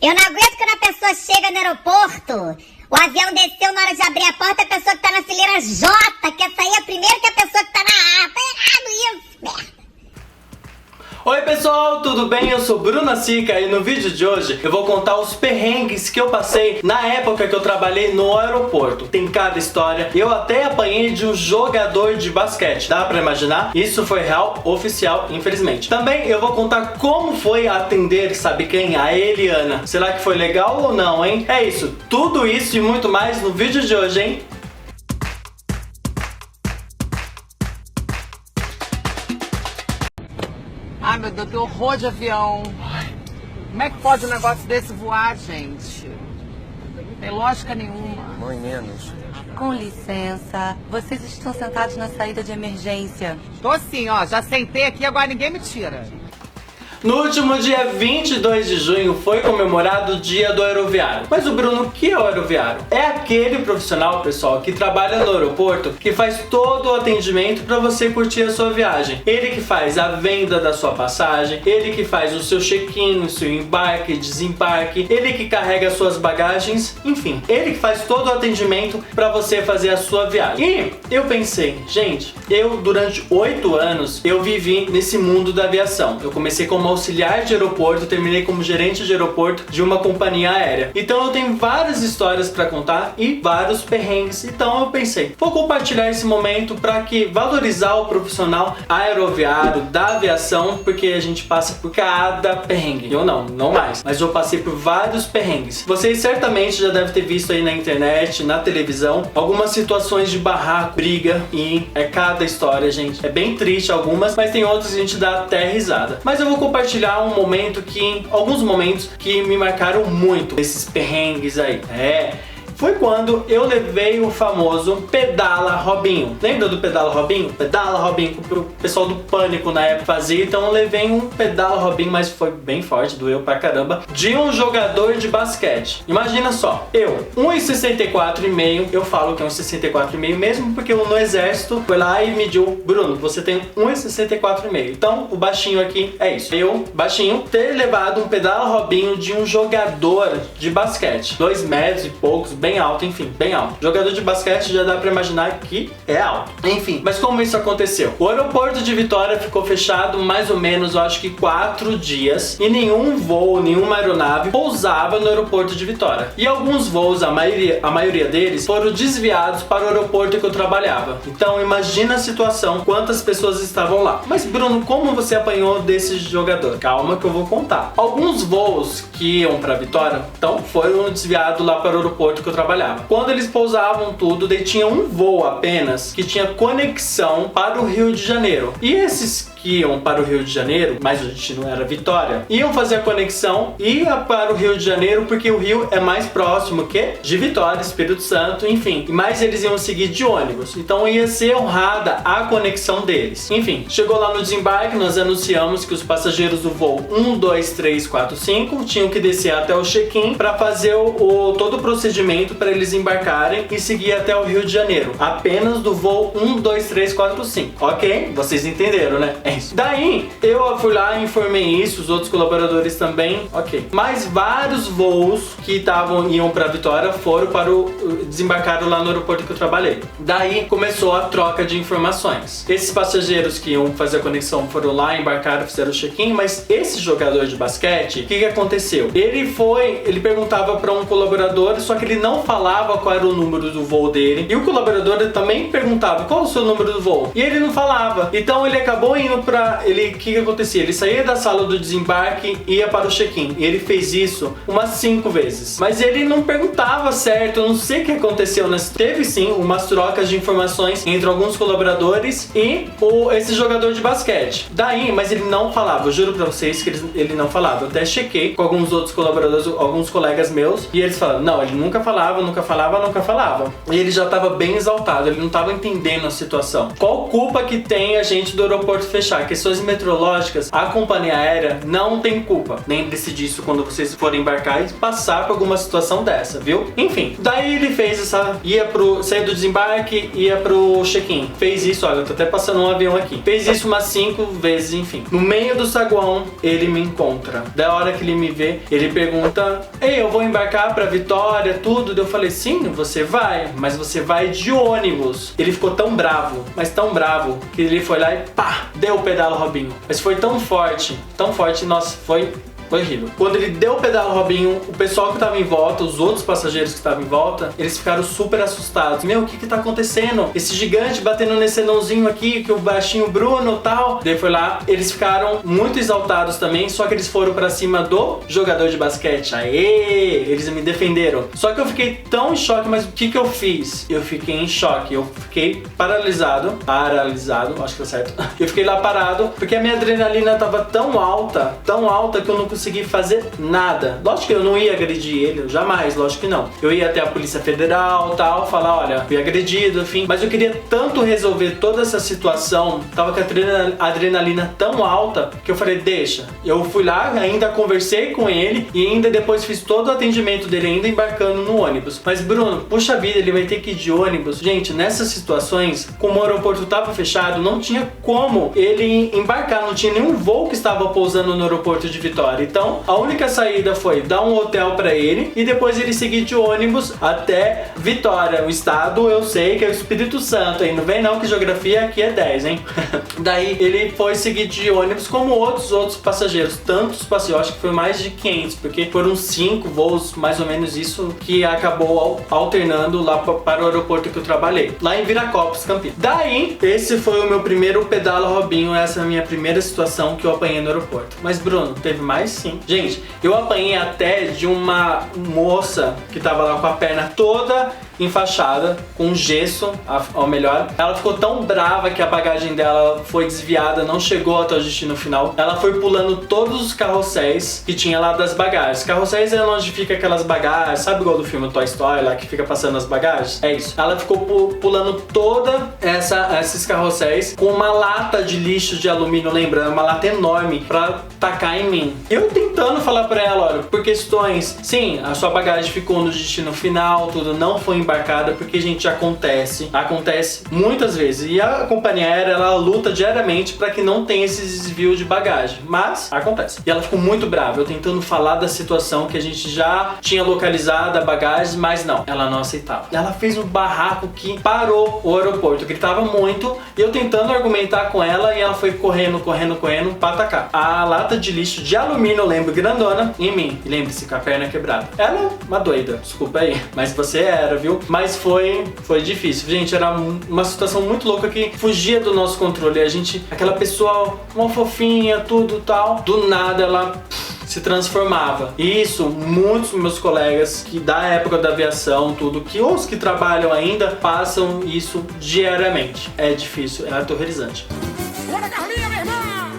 Eu não aguento quando a pessoa chega no aeroporto, o avião desceu na hora de abrir a porta, a pessoa que tá na fileira J quer sair primeiro que a pessoa que tá na A. Tá errado isso, merda. Oi pessoal, tudo bem? Eu sou Bruna Sica e no vídeo de hoje eu vou contar os perrengues que eu passei na época que eu trabalhei no aeroporto. Tem cada história, eu até apanhei de um jogador de basquete, dá pra imaginar? Isso foi real, oficial, infelizmente. Também eu vou contar como foi atender, sabe quem? A Eliana. Será que foi legal ou não, hein? É isso, tudo isso e muito mais no vídeo de hoje, hein? Ai, meu Deus, que horror de avião. Como é que pode um negócio desse voar, gente? Não tem lógica nenhuma. Mãe, menos. Com licença, vocês estão sentados na saída de emergência. Tô assim, ó, já sentei aqui, agora ninguém me tira. No último dia 22 de junho foi comemorado o Dia do Aeroviário. Mas o Bruno, o que é o aeroviário? É aquele profissional, pessoal, que trabalha no aeroporto, que faz todo o atendimento para você curtir a sua viagem. Ele que faz a venda da sua passagem, ele que faz o seu check-in, o seu embarque, desembarque, ele que carrega as suas bagagens, enfim, ele que faz todo o atendimento para você fazer a sua viagem. E eu pensei, gente, eu durante 8 anos eu vivi nesse mundo da aviação. Eu comecei como auxiliar de aeroporto, terminei como gerente de aeroporto de uma companhia aérea. Então eu tenho várias histórias para contar e vários perrengues. Então eu pensei, vou compartilhar esse momento para que valorizar o profissional aeroviário da aviação, porque a gente passa por cada perrengue. Eu não mais, mas eu passei por vários perrengues. Vocês certamente já devem ter visto aí na internet, na televisão, algumas situações de barraco, briga, e é cada história, gente. É bem triste algumas, mas tem outras que a gente dá até risada. Mas eu vou compartilhar alguns momentos que me marcaram muito esses perrengues aí. Foi quando eu levei o famoso Pedala Robinho. Lembra do Pedala Robinho? Pedala Robinho, pro pessoal do Pânico na época fazia. Então eu levei um Pedala Robinho, mas foi bem forte, doeu pra caramba, de um jogador de basquete. Imagina só, eu, 1,64,5, eu falo que é 1,64,5 mesmo, porque eu no exército foi lá e mediu, Bruno, você tem 1,64,5. Então o baixinho aqui é isso. Eu, baixinho, ter levado um Pedala Robinho de um jogador de basquete. 2 metros e poucos, bem alto, enfim, bem alto. Jogador de basquete já dá pra imaginar que é alto. Enfim, mas como isso aconteceu? O aeroporto de Vitória ficou fechado mais ou menos, eu acho que 4 dias, e nenhum voo, nenhuma aeronave pousava no aeroporto de Vitória. E alguns voos, a maioria deles, foram desviados para o aeroporto que eu trabalhava. Então imagina a situação, quantas pessoas estavam lá. Mas Bruno, como você apanhou desse jogador? Calma que eu vou contar. Alguns voos que iam para Vitória, então, foram desviados lá para o aeroporto que eu trabalhava. Quando eles pousavam tudo, daí tinha um voo apenas que tinha conexão para o Rio de Janeiro. E esses que iam para o Rio de Janeiro, mas o destino era Vitória, iam fazer a conexão, ia para o Rio de Janeiro porque o Rio é mais próximo que de Vitória, Espírito Santo, enfim. Mas eles iam seguir de ônibus, então ia ser honrada a conexão deles. Enfim, chegou lá no desembarque, nós anunciamos que os passageiros do voo 1, 2, 3, 4, 5 tinham que descer até o check-in para fazer todo o procedimento para eles embarcarem e seguir até o Rio de Janeiro. Apenas do voo 1, 2, 3, 4, 5. Ok? Vocês entenderam, né? É isso. Daí, eu fui lá e informei isso, os outros colaboradores também. Ok. Mas vários voos que iam para Vitória foram desembarcaram lá no aeroporto que eu trabalhei. Daí, começou a troca de informações. Esses passageiros que iam fazer a conexão foram lá, embarcaram, fizeram o check-in, mas esse jogador de basquete, o que aconteceu? Ele perguntava para um colaborador, só que ele não falava qual era o número do voo dele. E o colaborador também perguntava qual é o seu número do voo. E ele não falava. Então ele acabou indo o que acontecia? Ele saía da sala do desembarque e ia para o check-in. E ele fez isso umas 5 vezes. Mas ele não perguntava certo, eu não sei o que aconteceu. Teve sim umas trocas de informações entre alguns colaboradores e esse jogador de basquete. Daí, mas ele não falava. Eu juro pra vocês que ele não falava. Eu até chequei com alguns outros colaboradores, alguns colegas meus, e eles falaram, não, ele nunca falava. falava. E ele já tava bem exaltado, ele não tava entendendo a situação. Qual culpa que tem a gente do aeroporto fechar? Questões meteorológicas, a companhia aérea não tem culpa. Lembre-se disso quando vocês forem embarcar e passar por alguma situação dessa, viu? Enfim, daí ele fez saiu do desembarque, ia pro check-in. Fez isso, olha, eu tô até passando um avião aqui. Fez isso umas 5 vezes, enfim. No meio do saguão, ele me encontra. Da hora que ele me vê, ele pergunta: ei, eu vou embarcar pra Vitória, tudo? Eu falei: sim, você vai, mas você vai de ônibus. Ele ficou tão bravo, mas tão bravo, que ele foi lá e pá, deu o pedala Robinho. Mas foi tão forte, nossa, foi horrível. Quando ele deu o pedal Robinho, o pessoal que tava em volta, os outros passageiros que estavam em volta, eles ficaram super assustados. Meu, o que tá acontecendo? Esse gigante batendo nesse anãozinho aqui, que o baixinho Bruno tal. Daí foi lá, eles ficaram muito exaltados também, só que eles foram pra cima do jogador de basquete. Aê! Eles me defenderam. Só que eu fiquei tão em choque, mas o que eu fiz? Eu fiquei em choque, eu fiquei paralisado, acho que tá certo. Eu fiquei lá parado, porque a minha adrenalina tava tão alta que eu não consegui fazer nada. Lógico que eu não ia agredir ele, jamais, lógico que não. Eu ia até a Polícia Federal, tal, falar: olha, fui agredido, enfim. Mas eu queria tanto resolver toda essa situação, tava com a adrenalina tão alta, que eu falei: deixa. Eu fui lá, ainda conversei com ele e ainda depois fiz todo o atendimento dele, ainda embarcando no ônibus. Mas Bruno, puxa vida, ele vai ter que ir de ônibus. Gente, nessas situações, como o aeroporto tava fechado, não tinha como ele embarcar, não tinha nenhum voo que estava pousando no aeroporto de Vitória. Então, a única saída foi dar um hotel pra ele e depois ele seguir de ônibus até Vitória. O estado, eu sei que é o Espírito Santo, aí não vem não que geografia aqui é 10, hein? Daí ele foi seguir de ônibus como outros passageiros. Tantos passageiros, acho que foi mais de 500, porque foram 5 voos, mais ou menos isso, que acabou alternando lá para o aeroporto que eu trabalhei, lá em Viracopos, Campinas. Daí, esse foi o meu primeiro pedala Robinho, essa é a minha primeira situação que eu apanhei no aeroporto. Mas Bruno, teve mais? Sim. Gente, eu apanhei até de uma moça que tava lá com a perna toda enfaixada, com gesso, ao melhor. Ela ficou tão brava que a bagagem dela foi desviada, não chegou até o destino final. Ela foi pulando todos os carrosséis que tinha lá das bagagens. Carrosséis é onde fica aquelas bagagens, sabe igual do filme Toy Story, lá que fica passando as bagagens? É isso. Ela ficou pulando toda esses carrosséis com uma lata de lixo de alumínio, lembrando, uma lata enorme pra tacar em mim. Eu tentando falar pra ela: olha, por questões, sim, a sua bagagem ficou no destino final, tudo, não foi embarcada, porque, gente, acontece muitas vezes, e a companhia aérea, ela luta diariamente para que não tenha esse desvio de bagagem, mas acontece. E ela ficou muito brava, eu tentando falar da situação, que a gente já tinha localizado a bagagem, mas não, ela não aceitava. Ela fez um barraco que parou o aeroporto, gritava muito, e eu tentando argumentar com ela, e ela foi correndo para atacar. A lata de lixo de alumínio, eu lembro, grandona, em mim. E lembre-se, com a perna quebrada. Ela é uma doida, desculpa aí, mas você era, viu? Mas foi difícil, gente, era uma situação muito louca que fugia do nosso controle. A gente, aquela pessoa, uma fofinha, tudo tal, do nada ela se transformava. E isso, muitos meus colegas que da época da aviação, tudo, que os que trabalham ainda, passam isso diariamente. É difícil, é aterrorizante. Bora, Carlinha, minha irmã!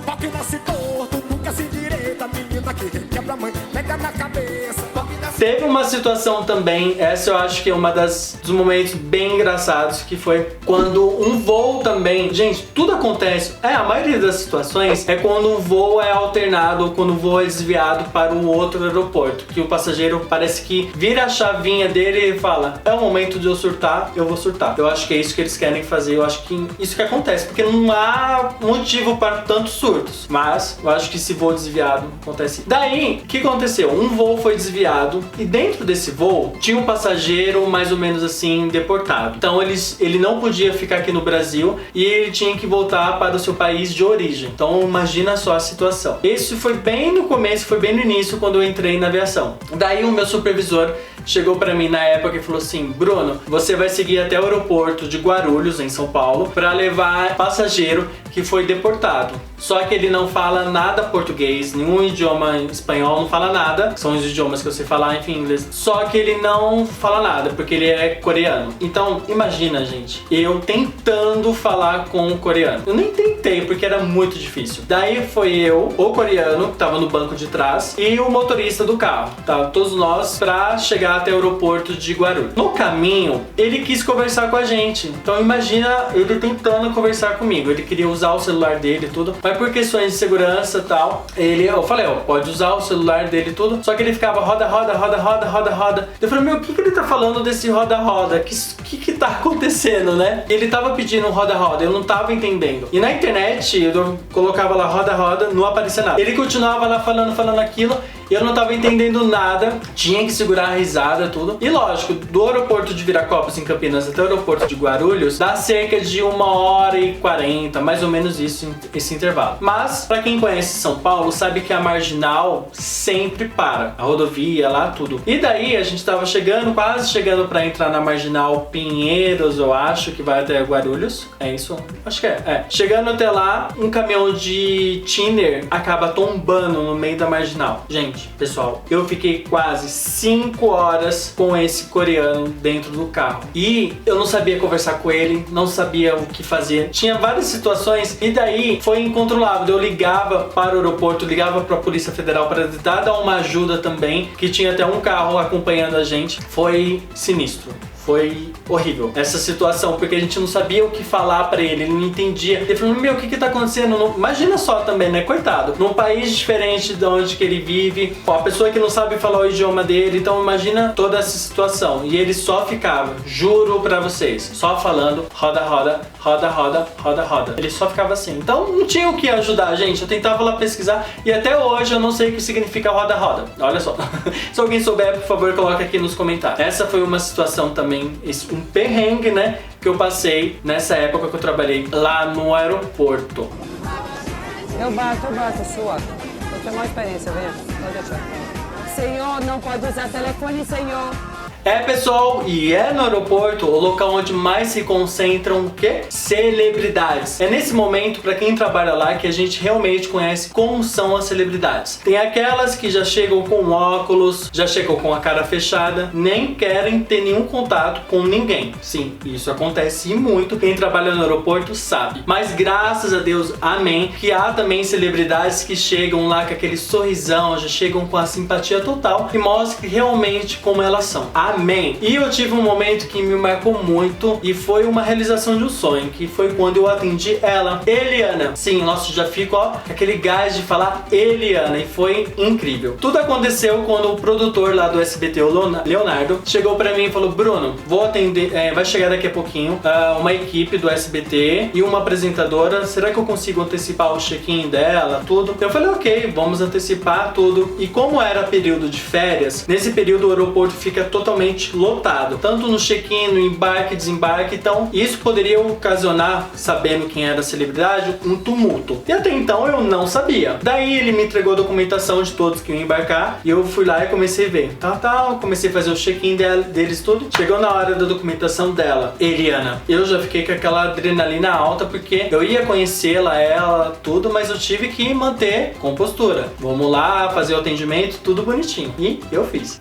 Toque nasce torto, nunca se direita, menina que quebra a mãe, pega na cabeça. Teve uma situação também, essa eu acho que é uma dos momentos bem engraçados, que foi quando um voo também, gente, tudo acontece, a maioria das situações é quando um voo é alternado ou quando o voo é desviado para um outro aeroporto, que o passageiro parece que vira a chavinha dele e fala: é o momento de eu surtar, eu vou surtar. Eu acho que é isso que eles querem fazer, eu acho que isso que acontece, porque não há motivo para tantos surtos, mas eu acho que esse voo desviado acontece. Daí, o que aconteceu? Um voo foi desviado, e dentro desse voo tinha um passageiro mais ou menos assim deportado. Então ele não podia ficar aqui no Brasil e ele tinha que voltar para o seu país de origem. Então imagina só a situação. Esse foi bem no começo, foi bem no início, quando eu entrei na aviação. Daí o meu supervisor chegou pra mim na época e falou assim: Bruno, você vai seguir até o aeroporto de Guarulhos, em São Paulo, pra levar passageiro que que foi deportado. Só que ele não fala nada português, nenhum idioma espanhol, não fala nada. São os idiomas que eu sei falar, enfim, inglês. Só que ele não fala nada, porque ele é coreano. Então, imagina, gente, eu tentando falar com o coreano. Eu nem tentei, porque era muito difícil. Daí foi eu, o coreano, que tava no banco de trás, e o motorista do carro. Tá? Todos nós pra chegar até o aeroporto de Guarulhos. No caminho, ele quis conversar com a gente. Então, imagina ele tentando conversar comigo. Ele queria usar o celular dele e tudo. Mas por questões de segurança e tal, eu falei, ó, pode usar o celular dele e tudo. Só que ele ficava roda, roda, roda, roda, roda, roda. Eu falei, meu, o que ele tá falando desse roda, roda? Que tá acontecendo, né? Ele tava pedindo um roda, roda, eu não tava entendendo. E na internet, eu colocava lá roda, roda, não aparecia nada. Ele continuava lá falando aquilo. Eu não tava entendendo nada, tinha que segurar a risada, tudo. E lógico, do aeroporto de Viracopos, em Campinas, até o aeroporto de Guarulhos, dá cerca de 1h40, mais ou menos isso, esse intervalo. Mas, pra quem conhece São Paulo, sabe que a Marginal sempre para. A rodovia lá, tudo. E daí, a gente tava chegando, quase chegando pra entrar na Marginal Pinheiros, eu acho, que vai até Guarulhos. É isso? Acho que é. Chegando até lá, um caminhão de thinner acaba tombando no meio da Marginal. Gente, pessoal, eu fiquei quase 5 horas com esse coreano dentro do carro. E eu não sabia conversar com ele, não sabia o que fazer. Tinha várias situações e daí foi incontrolável. Eu ligava para o aeroporto, ligava para a Polícia Federal para tentar dar uma ajuda também, que tinha até um carro acompanhando a gente. Foi sinistro. Foi horrível essa situação, porque a gente não sabia o que falar pra ele, ele não entendia. Ele falou, meu, o que tá acontecendo? Imagina só também, né? Coitado. Num país diferente de onde que ele vive, a pessoa que não sabe falar o idioma dele, então imagina toda essa situação. E ele só ficava, juro pra vocês, só falando roda, roda, roda, roda, roda, roda. Ele só ficava assim. Então não tinha o que ajudar, gente. Eu tentava lá pesquisar e até hoje eu não sei o que significa roda, roda. Olha só. Se alguém souber, por favor, coloca aqui nos comentários. Essa foi uma situação também, um perrengue, né, que eu passei nessa época que eu trabalhei lá no aeroporto. Eu bato a sua. Eu tenho mais experiência, vem. Pode deixar. Senhor, não pode usar telefone, senhor. Pessoal, e é no aeroporto o local onde mais se concentram o quê? Celebridades. É nesse momento, para quem trabalha lá, que a gente realmente conhece como são as celebridades. Tem aquelas que já chegam com óculos, já chegam com a cara fechada, nem querem ter nenhum contato com ninguém. Sim, isso acontece muito. Quem trabalha no aeroporto sabe. Mas graças a Deus, amém, que há também celebridades que chegam lá com aquele sorrisão, já chegam com a simpatia total e mostram realmente como elas são. Amém. E eu tive um momento que me marcou muito e foi uma realização de um sonho, que foi quando eu atendi ela, Eliana. Sim, nossa, já fico, ó, com aquele gás de falar Eliana, e foi incrível. Tudo aconteceu quando o produtor lá do SBT, o Leonardo, chegou pra mim e falou, Bruno, vou atender, vai chegar daqui a pouquinho uma equipe do SBT e uma apresentadora, será que eu consigo antecipar o check-in dela, tudo? Eu falei, ok, vamos antecipar tudo. E como era período de férias, nesse período o aeroporto fica totalmente lotado, tanto no check-in, no embarque, desembarque, então isso poderia ocasionar, sabendo quem era a celebridade, um tumulto. E até então eu não sabia. Daí ele me entregou a documentação de todos que iam embarcar e eu fui lá e comecei a ver. Comecei a fazer o check-in deles tudo. Chegou na hora da documentação dela, Eliana. Eu já fiquei com aquela adrenalina alta porque eu ia conhecê-la, ela, tudo, mas eu tive que manter compostura. Vamos lá, fazer o atendimento, tudo bonitinho. E eu fiz.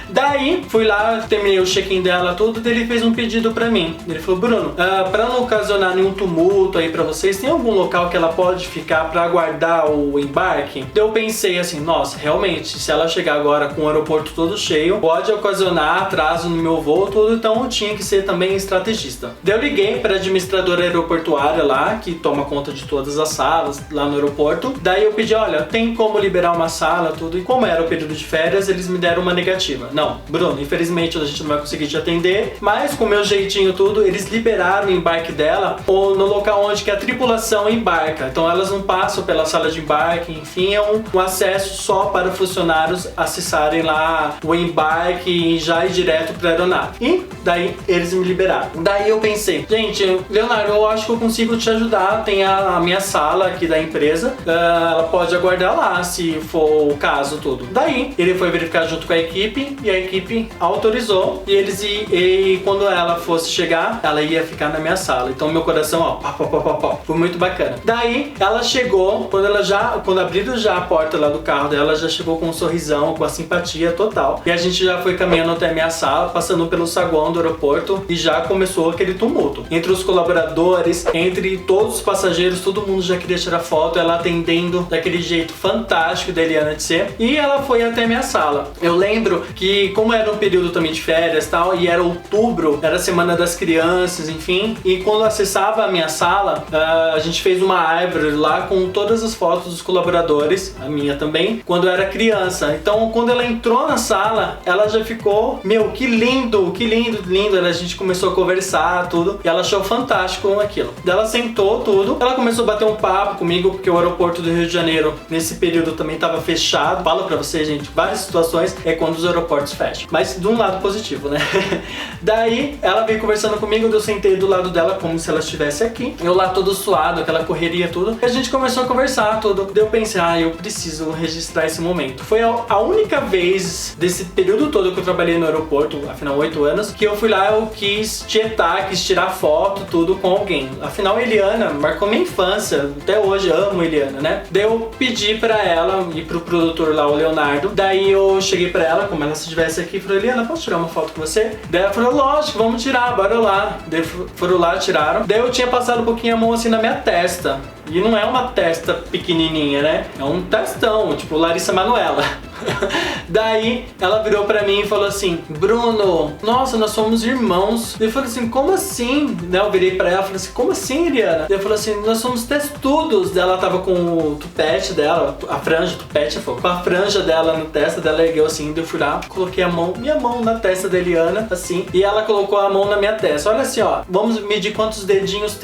Daí fui lá, terminei o check-in dela, tudo, daí ele fez um pedido pra mim. Ele falou, Bruno, pra não ocasionar nenhum tumulto aí pra vocês, tem algum local que ela pode ficar pra aguardar o embarque? Eu pensei assim, nossa, realmente, se ela chegar agora com o aeroporto todo cheio, pode ocasionar atraso no meu voo, tudo, então eu tinha que ser também estrategista. Daí eu liguei pra administradora aeroportuária lá, que toma conta de todas as salas lá no aeroporto. Daí eu pedi, olha, tem como liberar uma sala, tudo, e como era o período de férias, eles me deram uma negativa. Não, Bruno, infelizmente a gente não vai conseguir te atender, mas com o meu jeitinho tudo, eles liberaram o embarque dela ou no local onde que a tripulação embarca. Então elas não passam pela sala de embarque, enfim, é um acesso só para funcionários acessarem lá o embarque e já ir direto para a aeronave. E daí eles me liberaram. Daí eu pensei, gente, Leonardo, eu acho que eu consigo te ajudar, tem a minha sala aqui da empresa, ela pode aguardar lá se for o caso tudo. Daí ele foi verificar junto com a equipe e a equipe autorizou e quando ela fosse chegar, ela ia ficar na minha sala. Então meu coração, ó, pá, pá, pá, pá, pá, foi muito bacana. Daí ela chegou, quando abriram já a porta lá do carro dela, já chegou com um sorrisão, com a simpatia total. E a gente já foi caminhando até a minha sala, passando pelo saguão do aeroporto e já começou aquele tumulto. Entre os colaboradores, entre todos os passageiros, todo mundo já queria tirar foto, ela atendendo daquele jeito fantástico da Eliana de ser. E ela foi até a minha sala. Eu lembro que, como era um período também de férias e tal, e era outubro, era a semana das crianças, enfim, e quando eu acessava a minha sala, a gente fez uma árvore lá com todas as fotos dos colaboradores, a minha também, quando eu era criança. Então, quando ela entrou na sala, ela já ficou, meu, que lindo, lindo. A gente começou a conversar, tudo, e ela achou fantástico aquilo. Ela sentou tudo, ela começou a bater um papo comigo, porque o aeroporto do Rio de Janeiro, nesse período, também estava fechado. Falo pra vocês, gente, várias situações é quando os aeroportos fecham. Mas de um lado positivo, né? Daí, ela veio conversando comigo, eu sentei do lado dela como se ela estivesse aqui. Eu lá todo suado, aquela correria, tudo. E a gente começou a conversar, tudo. Daí eu pensei, eu preciso registrar esse momento. Foi a única vez desse período todo que eu trabalhei no aeroporto, afinal 8 anos, que eu fui lá, eu quis tietar, quis tirar foto, tudo com alguém. Afinal, Eliana marcou minha infância, até hoje amo Eliana, né? Daí eu pedi pra ela e pro produtor lá, o Leonardo. Daí eu cheguei pra ela, como ela se estivesse aqui, falei, Eliana, posso tirar uma foto com você? Daí ela falou, lógico, vamos tirar, bora lá. Daí foram lá, tiraram. Daí eu tinha passado um pouquinho a mão assim na minha testa. E não é uma testa pequenininha, né? É um testão, tipo Larissa Manoela. Daí ela virou pra mim e falou assim, Bruno, nossa, nós somos irmãos. Eu falei assim, como assim? Daí eu virei pra ela e falei assim, como assim, Eliana? Daí eu falei assim, nós somos testudos. Daí ela tava com o tupete dela, a franja, tupete, com a franja dela na testa dela, ergueu assim. Daí eu fui lá, coloquei minha mão na testa da Eliana, assim, e ela colocou a mão na minha testa. Olha assim, ó, vamos medir quantos dedinhos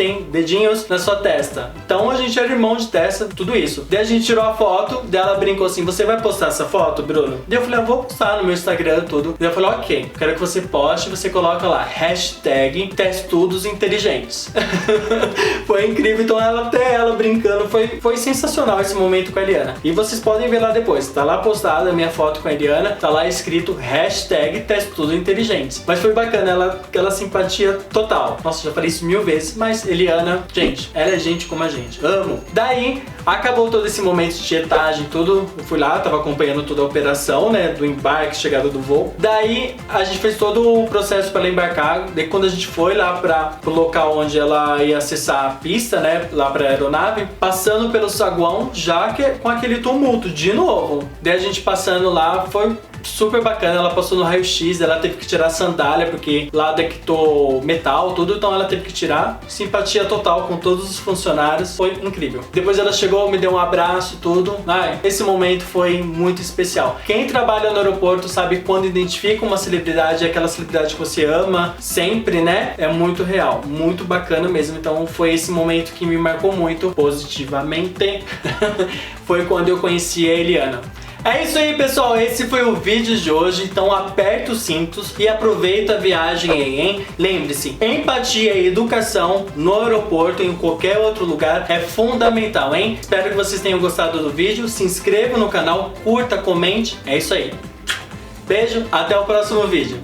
na sua testa. Então a gente era irmão de testa, tudo isso. Daí a gente tirou a foto, daí ela brincou assim, você vai postar essa foto, Bruno? Daí eu falei, eu vou postar no meu Instagram, tudo. Daí eu falei, ok, quero que você poste, você coloca lá, hashtag testudos inteligentes. Foi incrível, então até ela brincando, foi sensacional esse momento com a Eliana. E vocês podem ver lá depois, tá lá postada a minha foto com a Eliana, tá lá escrito hashtag testudos inteligentes. Mas foi bacana, aquela simpatia total. Nossa, já falei isso 1000 vezes, mas Eliana, gente, ela é gente como a gente. Amo. Daí, acabou todo esse momento de tietagem, tudo. Eu fui lá, tava acompanhando toda a operação, né, do embarque, chegada do voo. Daí, a gente fez todo o processo para ela embarcar. Daí, quando a gente foi lá pro local onde ela ia acessar a pista, né, lá pra aeronave, passando pelo saguão, já que com aquele tumulto de novo. Daí, a gente passando lá, foi super bacana, ela passou no raio-x, ela teve que tirar a sandália, porque lá detectou metal, tudo, então ela teve que tirar. Simpatia total com todos os funcionários, foi incrível. Depois ela chegou, me deu um abraço, tudo. Esse momento foi muito especial. Quem trabalha no aeroporto sabe quando identifica uma celebridade, é aquela celebridade que você ama sempre, né? É muito real, muito bacana mesmo. Então foi esse momento que me marcou muito positivamente. Foi quando eu conheci a Eliana. É isso aí, pessoal, esse foi o vídeo de hoje, então aperta os cintos e aproveita a viagem aí, hein? Lembre-se, empatia e educação no aeroporto, em qualquer outro lugar, é fundamental, hein? Espero que vocês tenham gostado do vídeo, se inscreva no canal, curta, comente, é isso aí. Beijo, até o próximo vídeo.